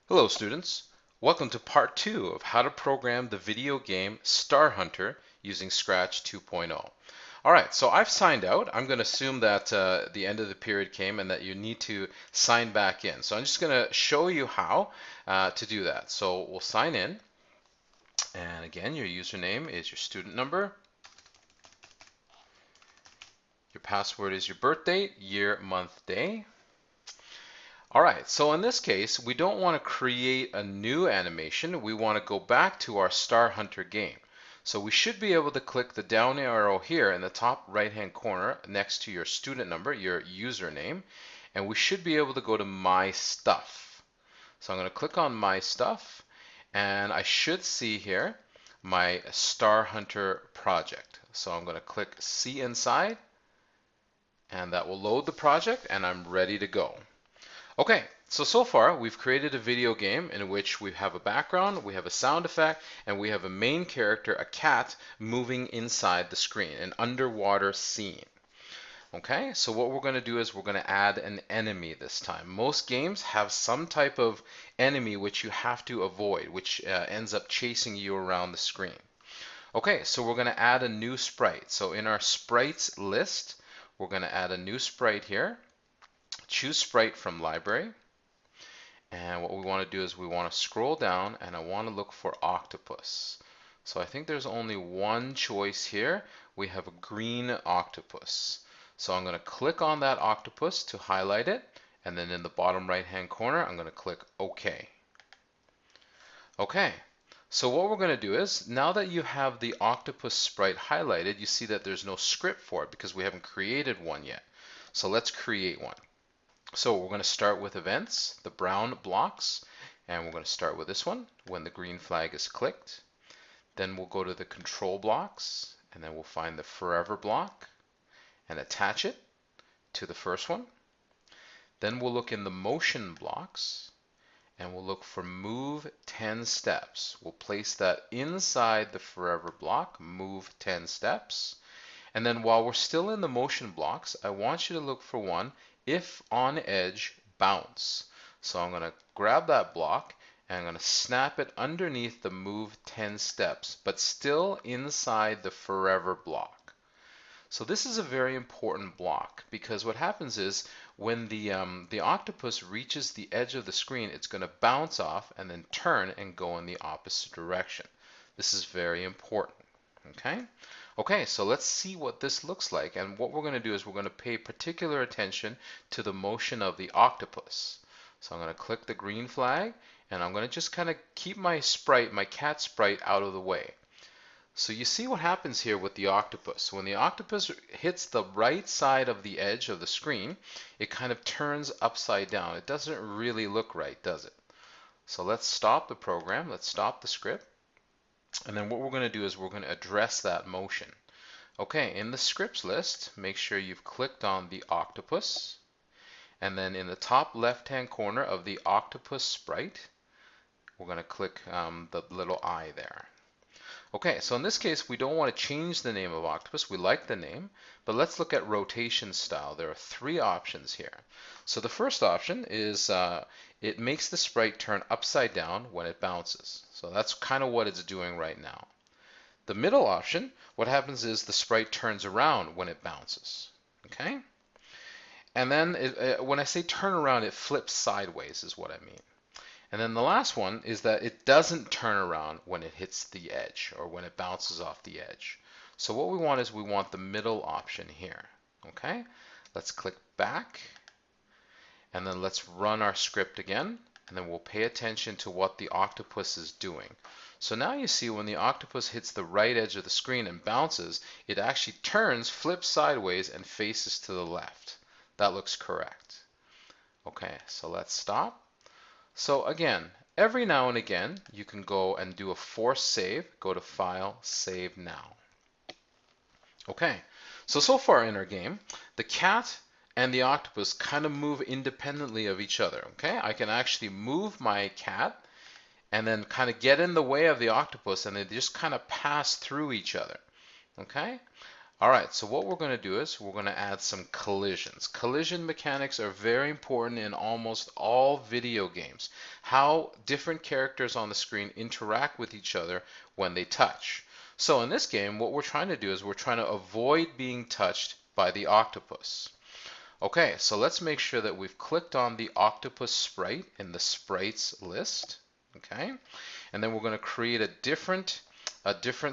Hello students, welcome to part 2 of how to program the video game Star Hunter using Scratch 2.0. Alright, so I've signed out. I'm going to assume that the end of the period came and that you need to sign back in. So I'm just going to show you how to do that. So we'll sign in, and again your username is your student number, your password is your birth date, year, month, day. All right, so in this case, we don't want to create a new animation. We want to go back to our Star Hunter game. So we should be able to click the down arrow here in the top right-hand corner next to your student number, your username, and we should be able to go to My Stuff. So I'm going to click on My Stuff, and I should see here my Star Hunter project. So I'm going to click See Inside, and that will load the project, and I'm ready to go. Okay, so far we've created a video game in which we have a background, we have a sound effect, and we have a main character, a cat, moving inside the screen, an underwater scene. Okay, so what we're going to do is we're going to add an enemy this time. Most games have some type of enemy which you have to avoid, which ends up chasing you around the screen. Okay, so we're going to add a new sprite. So in our sprites list, we're going to add a new sprite here. Choose sprite from library. And what we want to do is we want to scroll down and I want to look for octopus. So I think there's only one choice here. We have a green octopus. So I'm going to click on that octopus to highlight it. And then in the bottom right hand corner, I'm going to click OK. Okay. So what we're going to do is, now that you have the octopus sprite highlighted, you see that there's no script for it because we haven't created one yet. So let's create one. So we're going to start with events, the brown blocks, and we're going to start with this one when the green flag is clicked. Then we'll go to the control blocks, and then we'll find the forever block and attach it to the first one. Then we'll look in the motion blocks, and we'll look for move 10 steps. We'll place that inside the forever block, move 10 steps. And then while we're still in the motion blocks, I want you to look for one, if on edge, bounce. So I'm going to grab that block and I'm going to snap it underneath the move 10 steps, but still inside the forever block. So this is a very important block because what happens is when the octopus reaches the edge of the screen, it's going to bounce off and then turn and go in the opposite direction. This is very important. Okay? Okay, so let's see what this looks like. And what we're going to do is we're going to pay particular attention to the motion of the octopus. So I'm going to click the green flag and I'm going to just kind of keep my sprite, my cat sprite, out of the way. So you see what happens here with the octopus. When the octopus hits the right side of the edge of the screen, it kind of turns upside down. It doesn't really look right, does it? So let's stop the program. Let's stop the script. And then what we're going to do is we're going to address that motion. Okay, in the scripts list, make sure you've clicked on the octopus. And then in the top left-hand corner of the octopus sprite, we're going to click the little eye there. Okay, so in this case, we don't want to change the name of octopus. We like the name, but let's look at rotation style. There are 3 options here. So the first option is it makes the sprite turn upside down when it bounces. So that's kind of what it's doing right now. The middle option, what happens is the sprite turns around when it bounces. Okay? And then when I say turn around, it flips sideways is what I mean. And then the last one is that it doesn't turn around when it hits the edge or when it bounces off the edge. So what we want is we want the middle option here. Okay, let's click back and then let's run our script again and then we'll pay attention to what the octopus is doing. So now you see when the octopus hits the right edge of the screen and bounces, it actually turns, flips sideways and faces to the left. That looks correct. Okay, so let's stop. So again, every now and again, you can go and do a force save. Go to File, Save Now. Okay, so far in our game, the cat and the octopus kind of move independently of each other. Okay, I can actually move my cat and then kind of get in the way of the octopus and they just kind of pass through each other. Okay, All right, so what we're going to do is we're going to add some collisions. Collision mechanics are very important in almost all video games. How different characters on the screen interact with each other when they touch. So in this game, what we're trying to do is we're trying to avoid being touched by the octopus. Okay, so let's make sure that we've clicked on the octopus sprite in the sprites list. Okay, and then we're going to create a different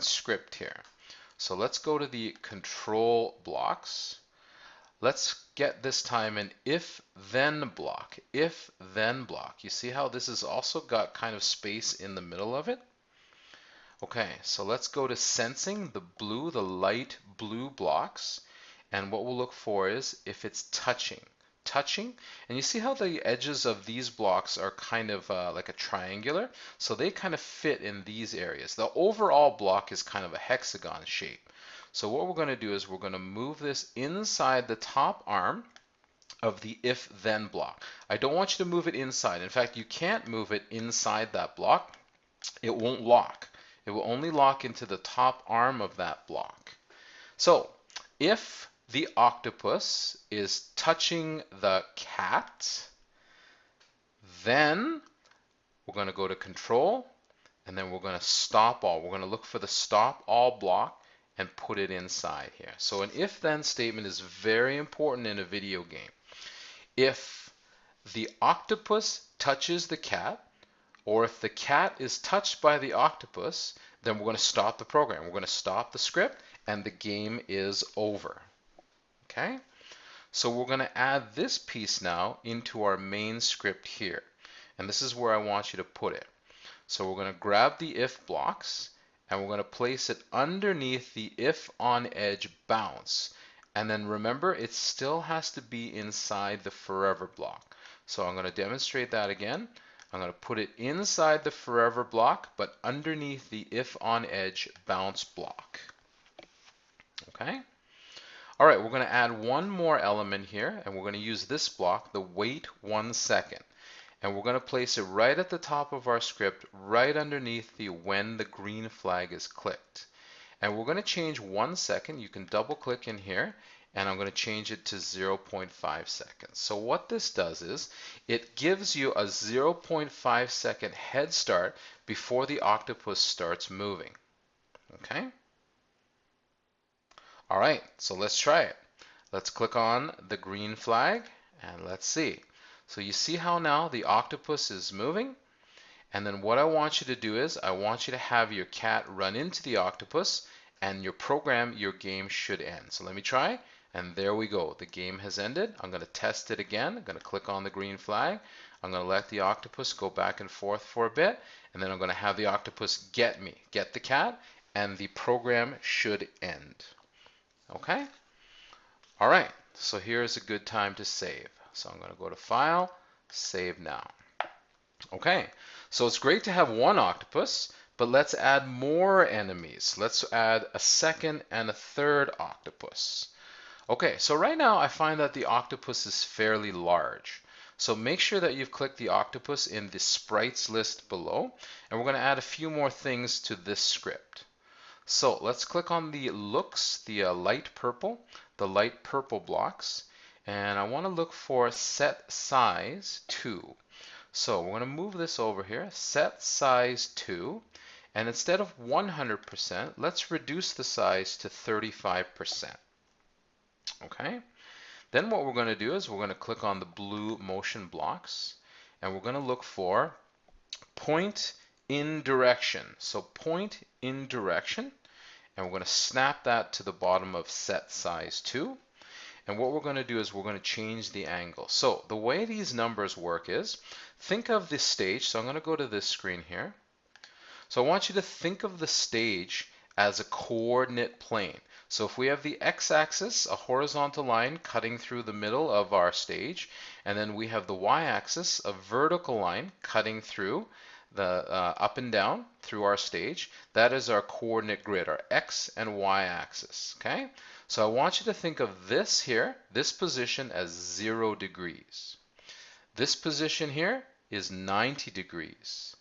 script here. So let's go to the control blocks. Let's get this time an if-then block. If-then block. You see how this has also got kind of space in the middle of it? Okay, so let's go to sensing, the light blue blocks. And what we'll look for is if it's touching. Touching, and you see how the edges of these blocks are kind of like a triangular, so they kind of fit in these areas. The overall block is kind of a hexagon shape. So what we're going to do is we're going to move this inside the top arm of the if-then block. I don't want you to move it inside. In fact, you can't move it inside that block. It won't lock. It will only lock into the top arm of that block. So if the octopus is touching the cat, then we're going to go to control, and then we're going to stop all. We're going to look for the stop all block and put it inside here. So an if-then statement is very important in a video game. If the octopus touches the cat, or if the cat is touched by the octopus, then we're going to stop the program. We're going to stop the script, and the game is over. Okay, so we're going to add this piece now into our main script here. And this is where I want you to put it. So we're going to grab the if blocks and we're going to place it underneath the if on edge bounce. And then remember, it still has to be inside the forever block. So I'm going to demonstrate that again. I'm going to put it inside the forever block, but underneath the if on edge bounce block. Okay. All right, we're going to add one more element here, and we're going to use this block, the wait 1 second. And we're going to place it right at the top of our script, right underneath the when the green flag is clicked. And we're going to change 1 second. You can double click in here, and I'm going to change it to 0.5 seconds. So what this does is it gives you a 0.5 second head start before the octopus starts moving. Okay? All right, so let's try it. Let's click on the green flag and let's see. So you see how now the octopus is moving? And then what I want you to do is I want you to have your cat run into the octopus, and your program, your game should end. So let me try, and there we go. The game has ended. I'm going to test it again. I'm going to click on the green flag. I'm going to let the octopus go back and forth for a bit, and then I'm going to have the octopus get me, get the cat, and the program should end. Okay? All right, so here's a good time to save. So I'm going to go to File, Save Now. Okay, so it's great to have one octopus, but let's add more enemies. Let's add a second and a third octopus. Okay, so right now I find that the octopus is fairly large. So make sure that you've clicked the octopus in the sprites list below, and we're going to add a few more things to this script. So let's click on the looks, the light purple blocks, and I want to look for set size 2. So we're going to move this over here, set size 2, and instead of 100%, let's reduce the size to 35%. Okay? Then what we're going to do is we're going to click on the blue motion blocks, and we're going to look for point in direction. So point in direction, and we're going to snap that to the bottom of set size 2. And what we're going to do is we're going to change the angle. So the way these numbers work is, think of the stage. So I'm going to go to this screen here. So I want you to think of the stage as a coordinate plane. So if we have the x-axis, a horizontal line cutting through the middle of our stage, and then we have the y-axis, a vertical line cutting through the up and down through our stage, that is our coordinate grid, our x and y axis. Okay, so I want you to think of this here, this position, as 0 degrees. This position here is 90 degrees.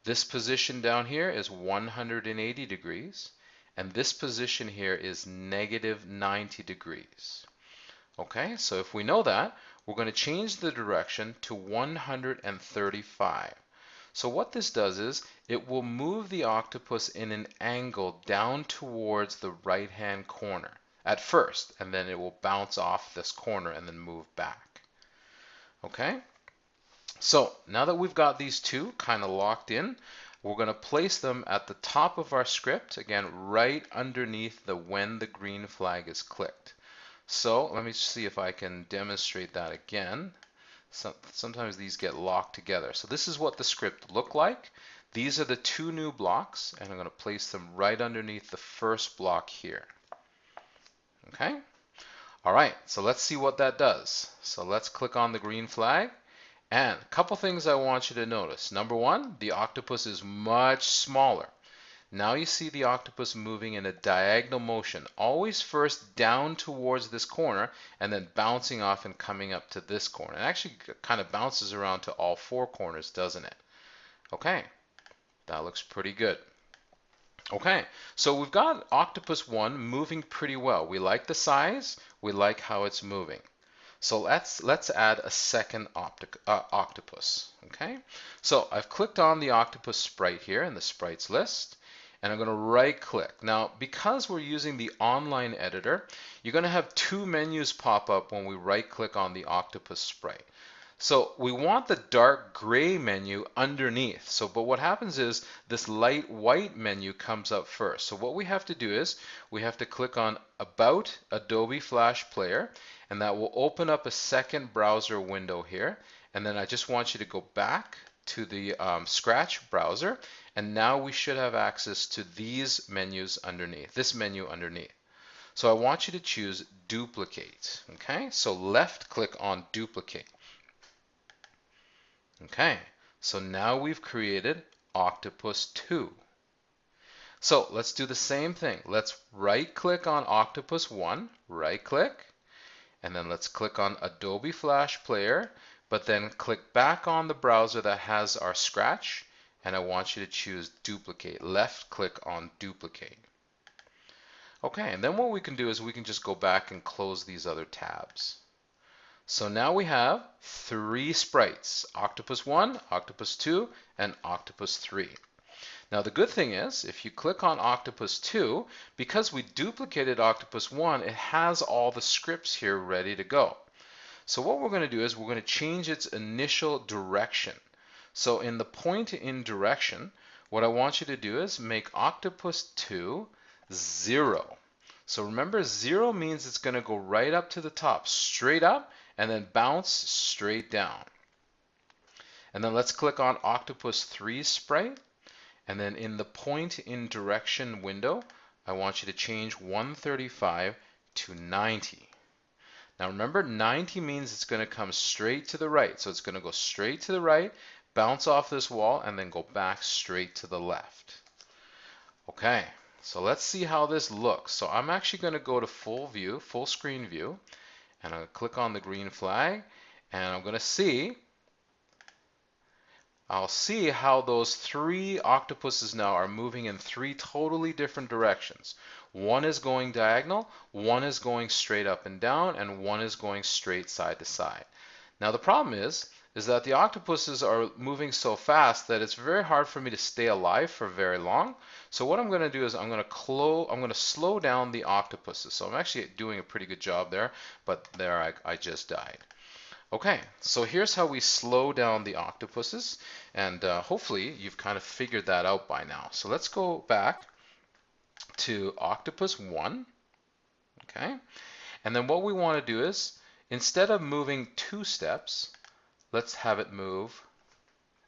This position down here is 180 degrees, and this position here is negative 90 degrees. Okay, so if we know that, we're going to change the direction to 135. So what this does is it will move the octopus in an angle down towards the right-hand corner at first, and then it will bounce off this corner and then move back. Okay, so now that we've got these two kind of locked in, we're going to place them at the top of our script, again, right underneath the when the green flag is clicked. So let me see if I can demonstrate that again. Sometimes these get locked together. So this is what the script looked like. These are the two new blocks, and I'm going to place them right underneath the first block here. Okay? All right, so let's see what that does. So let's click on the green flag. And a couple things I want you to notice. Number one, the octopus is much smaller. Now you see the octopus moving in a diagonal motion, always first down towards this corner and then bouncing off and coming up to this corner. It actually kind of bounces around to all four corners, doesn't it? Okay, that looks pretty good. Okay, so we've got octopus 1 moving pretty well. We like the size, we like how it's moving. So let's add a second octopus. Okay, so I've clicked on the octopus sprite here in the sprites list, and I'm going to right click. Now, because we're using the online editor, you're going to have two menus pop up when we right click on the octopus sprite. So we want the dark gray menu underneath. But what happens is this light white menu comes up first. So what we have to do is we have to click on About Adobe Flash Player, and that will open up a second browser window here. And then I just want you to go back to the Scratch browser, and now we should have access to these menus underneath, this menu underneath. So I want you to choose Duplicate. Okay, so left click on Duplicate. Okay, so now we've created Octopus 2. So let's do the same thing. Let's right click on Octopus 1, right click, and then let's click on Adobe Flash Player, but then click back on the browser that has our Scratch, and I want you to choose Duplicate. Left click on Duplicate. Okay, and then what we can do is we can just go back and close these other tabs. So now we have three sprites, Octopus 1, Octopus 2, and Octopus 3. Now the good thing is, if you click on Octopus 2, because we duplicated Octopus 1, it has all the scripts here ready to go. So what we're going to do is we're going to change its initial direction. So in the point in direction, what I want you to do is make Octopus 2 0. So remember, 0 means it's going to go right up to the top, straight up, and then bounce straight down. And then let's click on Octopus 3 sprite, and then in the point in direction window, I want you to change 135 to 90. Now remember, 90 means it's going to come straight to the right, so it's going to go straight to the right, bounce off this wall, and then go back straight to the left. Okay, so let's see how this looks. So I'm actually going to go to full view, full screen view, and I'm going to click on the green flag, and I'm going to see, I'll see how those three octopuses now are moving in three totally different directions. One is going diagonal, one is going straight up and down, and one is going straight side to side. Now the problem is that the octopuses are moving so fast that it's very hard for me to stay alive for very long. So what I'm going to do is I'm going to slow down the octopuses. So I'm actually doing a pretty good job there, but there I just died. Okay, so here's how we slow down the octopuses, and hopefully you've kind of figured that out by now. So let's go back to Octopus 1, okay? And then what we want to do is, instead of moving 2 steps, let's have it move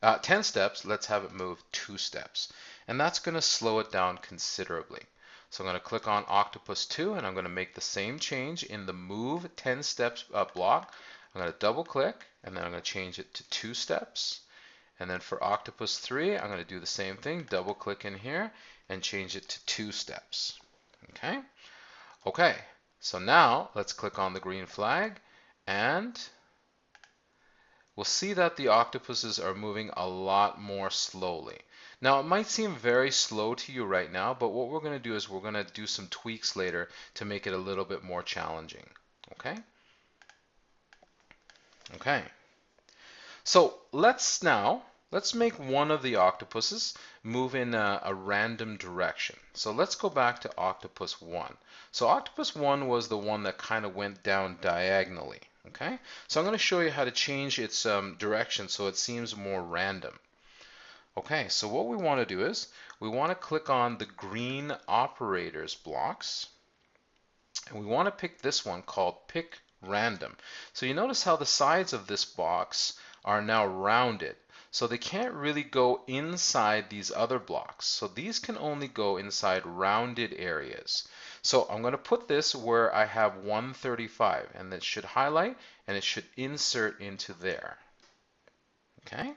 10 steps, let's have it move 2 steps. And that's going to slow it down considerably. So I'm going to click on Octopus 2, and I'm going to make the same change in the Move 10 Steps block. I'm going to double click, and then I'm going to change it to 2 steps. And then for Octopus 3, I'm going to do the same thing, double click in here, and change it to 2 steps. Okay? Okay, so now let's click on the green flag, and we'll see that the octopuses are moving a lot more slowly. Now, it might seem very slow to you right now, but what we're going to do is we're going to do some tweaks later to make it a little bit more challenging. Okay? Okay. So let's make one of the octopuses move in a random direction. So let's go back to octopus 1. So octopus 1 was the one that kind of went down diagonally. Okay, so I'm going to show you how to change its direction so it seems more random. Okay, so what we want to do is we want to click on the green operators blocks, and we want to pick this one called Pick Random. So you notice how the sides of this box are now rounded. So they can't really go inside these other blocks. So these can only go inside rounded areas. So I'm going to put this where I have 135, and it should highlight and it should insert into there. Okay?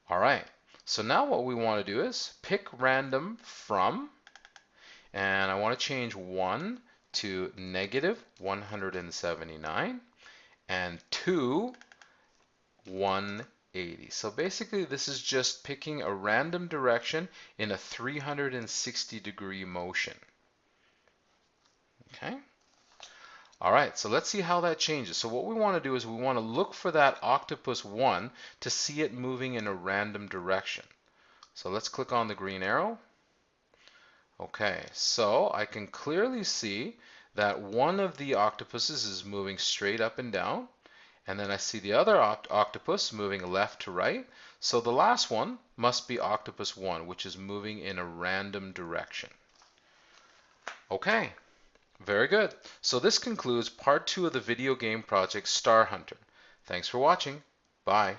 All right. So now what we want to do is pick random from, and I want to change 1 to negative 179 and 2 180. So basically this is just picking a random direction in a 360-degree motion. Okay? All right, so let's see how that changes. So what we want to do is we want to look for that octopus 1 to see it moving in a random direction. So let's click on the green arrow. Okay, so I can clearly see that one of the octopuses is moving straight up and down, and then I see the other octopus moving left to right. So the last one must be octopus 1, which is moving in a random direction. Okay, very good. So this concludes part 2 of the video game project Star Hunter. Thanks for watching. Bye.